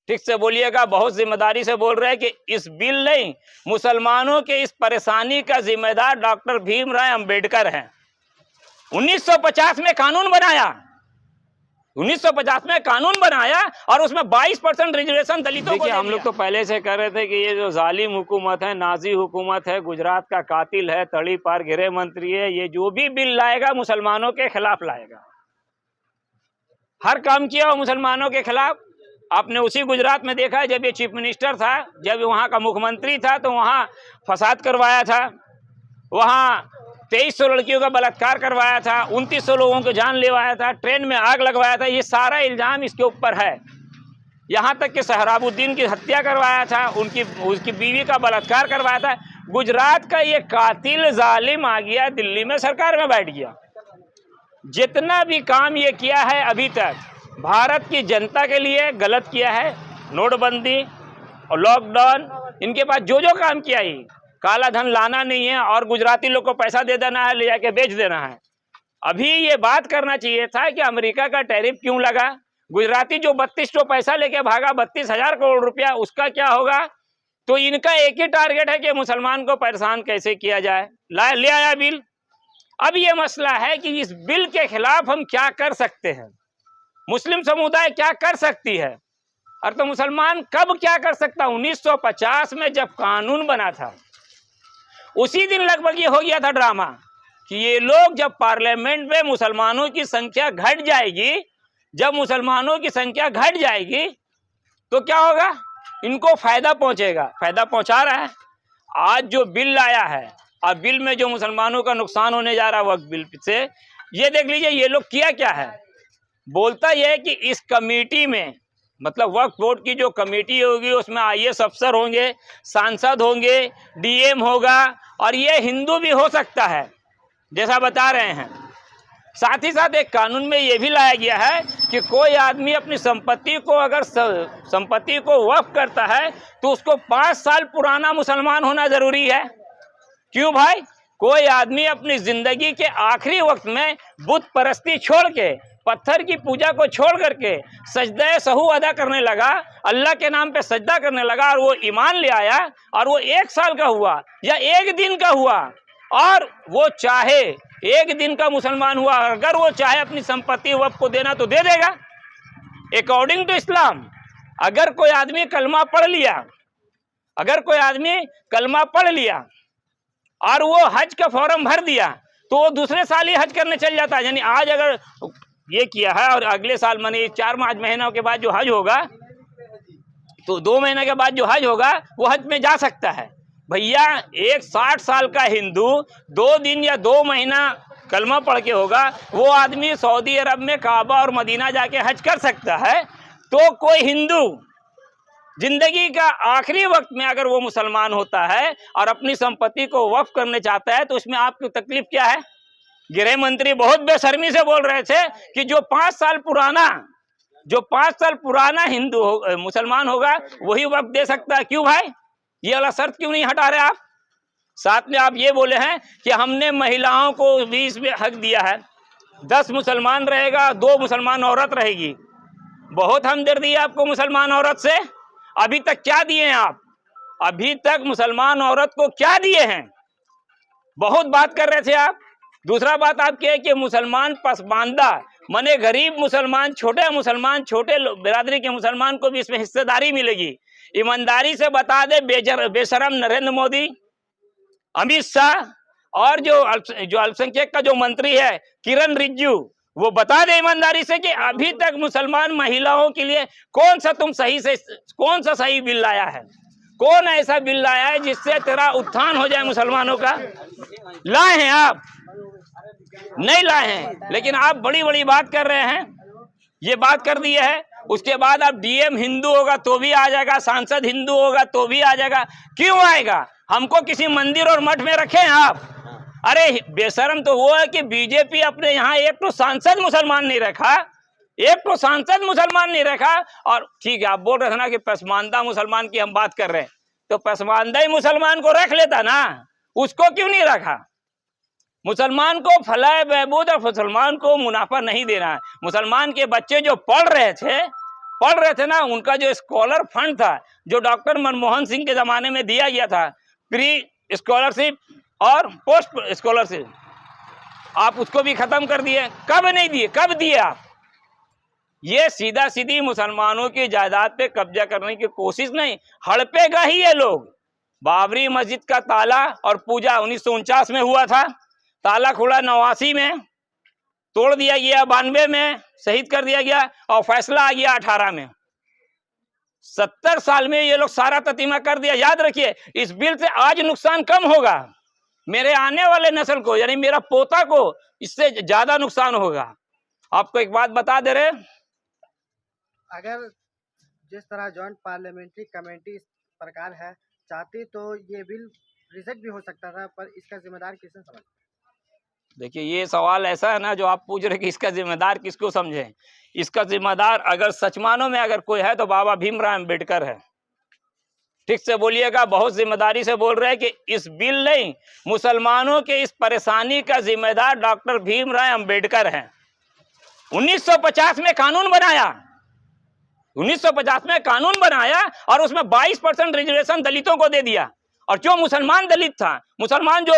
ठीक से बोलिएगा, बहुत जिम्मेदारी से बोल रहे हैं कि इस बिल नहीं, मुसलमानों के इस परेशानी का जिम्मेदार डॉक्टर भीमराव अंबेडकर हैं। 1950 में कानून बनाया, 1950 में कानून बनाया और उसमें 22% रिजर्वेशन दलितों को। हम लोग तो पहले से कह रहे थे कि ये जो जालिम हुकूमत है, नाजी हुकूमत है, गुजरात का कातिल है, तड़ी पार गृह मंत्री है, ये जो भी बिल लाएगा मुसलमानों के खिलाफ लाएगा। हर काम किया वो मुसलमानों के खिलाफ। आपने उसी गुजरात में देखा है, जब ये चीफ मिनिस्टर था, जब वहाँ का मुख्यमंत्री था, तो वहाँ फसाद करवाया था, वहाँ 2300 लड़कियों का बलात्कार करवाया था, 2900 लोगों को जान लेवाया था, ट्रेन में आग लगवाया था। ये सारा इल्जाम इसके ऊपर है। यहाँ तक कि सहराबुद्दीन की हत्या करवाया था, उसकी बीवी का बलात्कार करवाया था। गुजरात का ये कातिल जालिम आ गया दिल्ली में सरकार में बैठ गया। जितना भी काम ये किया है अभी तक भारत की जनता के लिए गलत किया है। नोटबंदी और लॉकडाउन, इनके पास जो जो काम किया, ही काला धन लाना नहीं है और गुजराती लोग को पैसा दे देना है, ले जाके बेच देना है। अभी ये बात करना चाहिए था कि अमेरिका का टैरिफ क्यों लगा। गुजराती जो 32 पैसा लेके भागा, 32,000 करोड़ रुपया, उसका क्या होगा। तो इनका एक ही टारगेट है कि मुसलमान को परेशान कैसे किया जाए। ले आया बिल। अब ये मसला है कि इस बिल के खिलाफ हम क्या कर सकते हैं, मुस्लिम समुदाय क्या कर सकती है, और तो मुसलमान कब क्या कर सकता। 1950 में जब कानून बना था, उसी दिन लगभग ये हो गया था ड्रामा कि ये लोग जब पार्लियामेंट में मुसलमानों की संख्या घट जाएगी, जब मुसलमानों की संख्या घट जाएगी तो क्या होगा, इनको फायदा पहुंचेगा। फायदा पहुंचा रहा है। आज जो बिल आया है, और बिल में जो मुसलमानों का नुकसान होने जा रहा है वक्फ बिल से, ये देख लीजिए ये लोग किया क्या है। बोलता यह है कि इस कमेटी में, मतलब वक्फ बोर्ड की जो कमेटी होगी, उसमें IAS अफसर होंगे, सांसद होंगे, DM होगा, और ये हिंदू भी हो सकता है जैसा बता रहे हैं। साथ ही साथ एक कानून में ये भी लाया गया है कि कोई आदमी अपनी संपत्ति को, अगर संपत्ति को वक्फ करता है तो उसको 5 साल पुराना मुसलमान होना जरूरी है। क्यों भाई, कोई आदमी अपनी जिंदगी के आखिरी वक्त में बुत परस्ती छोड़ के, पत्थर की पूजा को छोड़ करके सजदा सहू अदा करने लगा, अल्लाह के नाम पे सजदा करने लगा, और वो ईमान ले आया, और वो 1 साल का हुआ या 1 दिन का हुआ, और वो चाहे 1 दिन का मुसलमान हुआ, अगर वो चाहे अपनी संपत्ति वक्फ को देना तो दे देगा। अकॉर्डिंग टू इस्लाम, अगर कोई आदमी कलमा पढ़ लिया, अगर कोई आदमी कलमा पढ़ लिया और वो हज का फॉर्म भर दिया, तो वो दूसरे साल ही हज करने चल जाता है। यानी आज अगर ये किया है और अगले साल माने 4 महीनों के बाद जो हज होगा, तो 2 महीने के बाद जो हज होगा वो हज में जा सकता है। भैया, एक 60 साल का हिंदू 2 दिन या 2 महीना कलमा पढ़ के होगा, वो आदमी सऊदी अरब में काबा और मदीना जाके हज कर सकता है। तो कोई हिंदू जिंदगी का आखिरी वक्त में अगर वो मुसलमान होता है और अपनी संपत्ति को वक्फ करने चाहता है, तो उसमें आपकी तकलीफ क्या है। गृह मंत्री बहुत बेशर्मी से बोल रहे थे कि जो 5 साल पुराना हिंदू मुसलमान होगा वही वक्फ दे सकता है। क्यों भाई, ये वाला शर्त क्यों नहीं हटा रहे आप। साथ में आप ये बोले हैं कि हमने महिलाओं को भी इसमें हक दिया है, 10 मुसलमान रहेगा, 2 मुसलमान औरत रहेगी। बहुत हमदर्दी है आपको मुसलमान औरत से। अभी तक क्या दिए हैं आप, अभी तक मुसलमान औरत को क्या दिए हैं। बहुत बात कर रहे थे आप। दूसरा बात आप कहे कि मुसलमान पसमानदा, मने गरीब मुसलमान, छोटे बिरादरी के मुसलमान को भी इसमें हिस्सेदारी मिलेगी। ईमानदारी से बता दे बेशरम नरेंद्र मोदी, अमित शाह और जो अल्पसंख्यक का जो मंत्री है किरण रिजिजू, वो बता दे ईमानदारी से कि अभी तक मुसलमान महिलाओं के लिए कौन सा सही बिल लाया है, कौन ऐसा बिल लाया है जिससे तेरा उत्थान हो जाए मुसलमानों का। लाए हैं आप, नहीं लाए हैं, लेकिन आप बड़ी बड़ी बात कर रहे हैं। ये बात कर दी है, उसके बाद आप DM हिंदू होगा तो भी आ जाएगा, सांसद हिंदू होगा तो भी आ जाएगा। क्यों आएगा, हमको किसी मंदिर और मठ में रखे हैं आप। अरे बेशरम तो वो है कि बीजेपी अपने यहाँ एक तो सांसद मुसलमान नहीं रखा, और ठीक है आप बोल रहे थे ना कि पसमानदा मुसलमान की हम बात कर रहे हैं, तो पसमानदा ही मुसलमान को रख लेता ना, उसको क्यों नहीं रखा। मुसलमान को फलाह बहबूद और मुसलमान को मुनाफा नहीं देना है। मुसलमान के बच्चे जो पढ़ रहे थे पढ़ रहे थे ना, उनका जो स्कॉलर फंड था जो डॉक्टर मनमोहन सिंह के जमाने में दिया गया था, प्री स्कॉलरशिप और पोस्ट स्कॉलरशिप, आप उसको भी खत्म कर दिए। कब नहीं दिए, कब दिए आप? ये सीधा सीधी मुसलमानों की जायदाद पे कब्जा करने की कोशिश नहीं, हड़पेगा ही ये लोग। बाबरी मस्जिद का ताला और पूजा 1949 में हुआ था, ताला खुला 89 में, तोड़ दिया गया 92 में, शहीद कर दिया गया, और फैसला आ गया 18 में। 70 साल में ये लोग सारा ततीमा कर दिया। याद रखिए, इस बिल से आज नुकसान कम होगा, मेरे आने वाले नस्ल को, यानी मेरा पोता को इससे ज्यादा नुकसान होगा। आपको एक बात बता दे रहे, अगर जिस तरह जॉइंट पार्लियामेंट्री कमेटी इस प्रकार है चाहती तो ये बिल रिजेक्ट भी हो सकता था, पर इसका जिम्मेदार किसे समझ? देखिए ये सवाल ऐसा है ना जो आप पूछ रहे कि इसका जिम्मेदार किसको समझे। इसका जिम्मेदार अगर सच मानो में अगर कोई है तो बाबा भीमराव अम्बेडकर है। ठीक से बोलिएगा, बहुत जिम्मेदारी से बोल रहे हैं कि इस बिल नहीं, मुसलमानों के इस परेशानी का जिम्मेदार डॉक्टर भीमराव अम्बेडकर हैं। 1950 में कानून बनाया, 1950 में कानून बनाया और उसमें 22% रिजर्वेशन दलितों को दे दिया। और जो मुसलमान दलित था, मुसलमान जो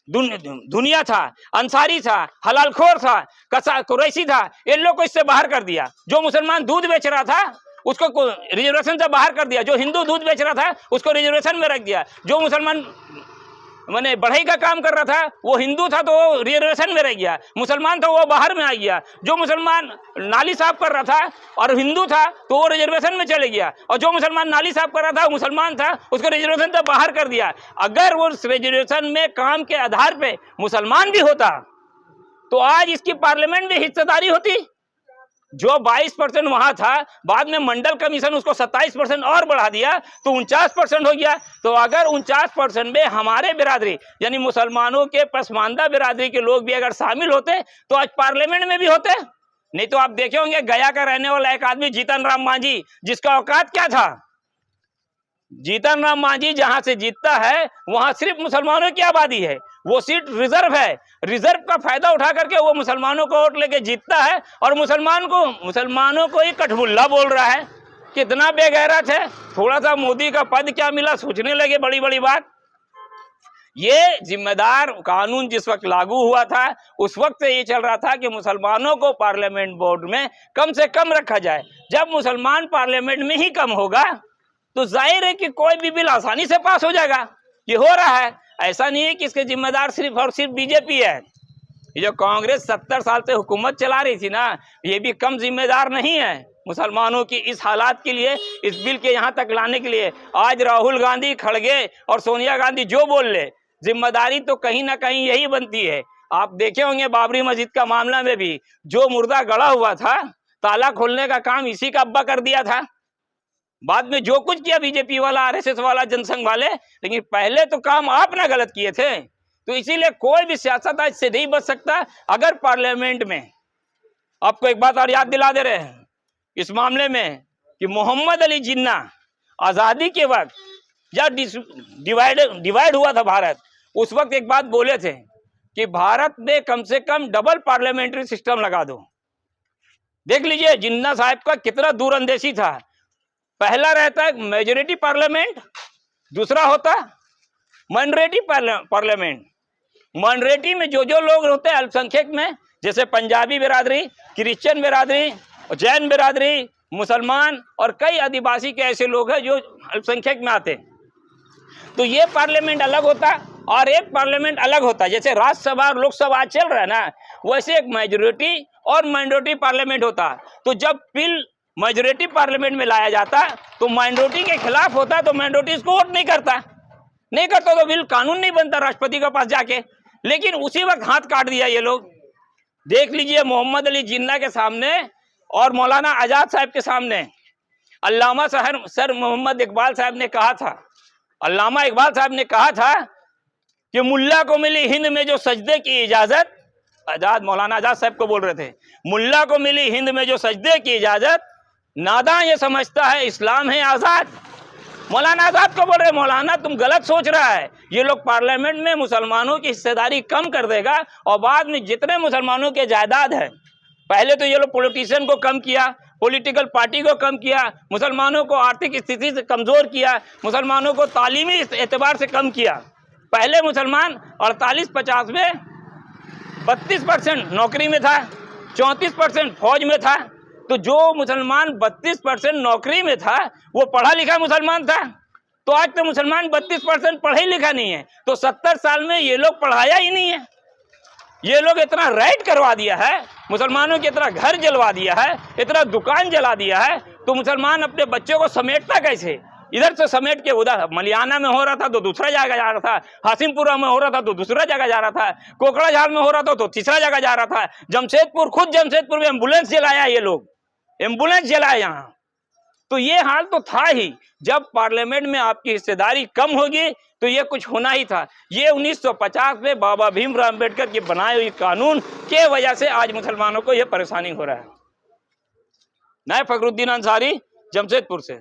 दुनिया था, अंसारी था, हलालखोर था, कुरैशी था, इन लोग को इससे बाहर कर दिया। जो मुसलमान दूध बेच रहा था उसको रिजर्वेशन से बाहर कर दिया, जो हिंदू दूध बेच रहा था उसको रिजर्वेशन में रख दिया, जो मुसलमान माने बढ़ई का काम कर रहा था वो हिंदू था तो वो रिजर्वेशन में रह गया, मुसलमान था वो बाहर में आ गया, जो मुसलमान नाली साफ कर रहा था और हिंदू था तो वो रिजर्वेशन में चले गया, और जो मुसलमान नाली साफ कर रहा था मुसलमान था उसको रिजर्वेशन से बाहर कर दिया। अगर वो रिजर्वेशन में काम के आधार पे मुसलमान भी होता तो आज इसकी पार्लियामेंट में हिस्सेदारी होती। जो 22% वहां था, बाद में मंडल कमीशन उसको 27% और बढ़ा दिया तो 49% हो गया। तो अगर 49% में हमारे बिरादरी यानी मुसलमानों के पसमानदा बिरादरी के लोग भी अगर शामिल होते तो आज पार्लियामेंट में भी होते। नहीं तो आप देखे होंगे गया का रहने वाला एक आदमी जीतन राम मांझी, जिसका औकात क्या था, जीतन राम मांझी जहां से जीतता है वहां सिर्फ मुसलमानों की आबादी है, वो सीट रिजर्व है, रिजर्व का फायदा उठा करके वो मुसलमानों को वोट लेके जीतता है और मुसलमानों को ही कठबुल्ला बोल रहा है। कितना बेगैरत है, थोड़ा सा मोदी का पद क्या मिला सोचने लगे बड़ी बड़ी बात। ये जिम्मेदार कानून जिस वक्त लागू हुआ था उस वक्त से ये चल रहा था कि मुसलमानों को पार्लियामेंट बोर्ड में कम से कम रखा जाए। जब मुसलमान पार्लियामेंट में ही कम होगा तो जाहिर है कि कोई भी बिल आसानी से पास हो जाएगा। ये हो रहा है, ऐसा नहीं है कि इसके जिम्मेदार सिर्फ और सिर्फ बीजेपी है। ये जो कांग्रेस 70 साल से हुकूमत चला रही थी ना, ये भी कम जिम्मेदार नहीं है मुसलमानों की इस हालात के लिए, इस बिल के यहाँ तक लाने के लिए। आज राहुल गांधी, खड़गे और सोनिया गांधी जो बोल ले, जिम्मेदारी तो कहीं ना कहीं यही बनती है। आप देखे होंगे बाबरी मस्जिद का मामला में भी जो मुर्दा गड़ा हुआ था, ताला खोलने का काम इसी का अब्बा कर दिया था। बाद में जो कुछ किया बीजेपी वाला, आरएसएस वाला, जनसंघ वाले, लेकिन पहले तो काम आपने गलत किए थे। तो इसीलिए कोई भी सियासत आज से नहीं बच सकता। अगर पार्लियामेंट में, आपको एक बात और याद दिला दे रहे हैं इस मामले में कि मोहम्मद अली जिन्ना आजादी के वक्त जब डिवाइड हुआ था भारत, उस वक्त एक बात बोले थे कि भारत में कम से कम डबल पार्लियामेंट्री सिस्टम लगा दो। देख लीजिए जिन्ना साहब का कितना दूरअंदेशी था। पहला रहता है मेजोरिटी पार्लियामेंट, दूसरा होता माइनॉरिटी पार्लियामेंट। माइनॉरिटी में जो लोग होते हैं अल्पसंख्यक में, जैसे पंजाबी बिरादरी, क्रिश्चियन बिरादरी, जैन बिरादरी, मुसलमान और कई आदिवासी के ऐसे लोग हैं जो अल्पसंख्यक में आते हैं। तो ये पार्लियामेंट अलग होता और एक पार्लियामेंट अलग होता। जैसे राज्यसभा और लोकसभा चल रहा है ना, वैसे एक मेजोरिटी और माइनॉरिटी पार्लियामेंट होता। तो जब बिल मेजोरिटी पार्लियामेंट में लाया जाता तो माइनॉरिटी के खिलाफ होता, तो माइनॉरिटी इसको वोट नहीं करता तो बिल कानून नहीं बनता राष्ट्रपति के पास जाके। लेकिन उसी वक्त हाथ काट दिया ये लोग। देख लीजिए मोहम्मद अली जिन्ना के सामने और मौलाना आजाद साहब के सामने अल्लामा सर मोहम्मद इकबाल साहब ने कहा था, अल्लामा इकबाल साहब ने कहा था कि मुल्ला को मिली हिंद में जो सजदे की इजाजत, मौलाना आजाद साहब को बोल रहे थे, मुल्ला को मिली हिंद में जो सजदे की इजाजत, नादां ये समझता है इस्लाम है आजाद। मौलाना आजाद को बोल रहे, मौलाना तुम गलत सोच रहा है। ये लोग पार्लियामेंट में मुसलमानों की हिस्सेदारी कम कर देगा और बाद में जितने मुसलमानों के जायदाद है, पहले तो ये लोग पॉलिटिशियन को कम किया, पॉलिटिकल पार्टी को कम किया, मुसलमानों को आर्थिक स्थिति से कमज़ोर किया, मुसलमानों को तालीमी एतबार से कम किया। पहले मुसलमान 48-50 में 32% नौकरी में था, 34% फौज में था। तो जो मुसलमान 32% नौकरी में था वो पढ़ा लिखा मुसलमान था। तो आज तो मुसलमान 32% पढ़े लिखा नहीं है। तो 70 साल में ये लोग पढ़ाया ही नहीं है। ये लोग इतना रेड करवा दिया है, मुसलमानों की इतना घर जलवा दिया है, इतना दुकान जला दिया है। तो मुसलमान अपने बच्चों को समेटता कैसे? इधर से समेट के उधर मलियाना में हो रहा था तो दूसरा जगह जा रहा था, हासिमपुरा में हो रहा था तो दूसरा जगह जा रहा था, कोकड़ाझार में हो रहा था तो तीसरा जगह जा रहा था, जमशेदपुर, खुद जमशेदपुर में एम्बुलेंस जलाया, ये लोग एम्बुलेंस जलाया यहाँ। तो ये हाल तो था ही। जब पार्लियामेंट में आपकी हिस्सेदारी कम होगी तो ये कुछ होना ही था। ये 1950 में बाबा भीमराव अम्बेडकर के बनाए हुए कानून के वजह से आज मुसलमानों को ये परेशानी हो रहा है। मैं फखरुद्दीन अंसारी, जमशेदपुर से।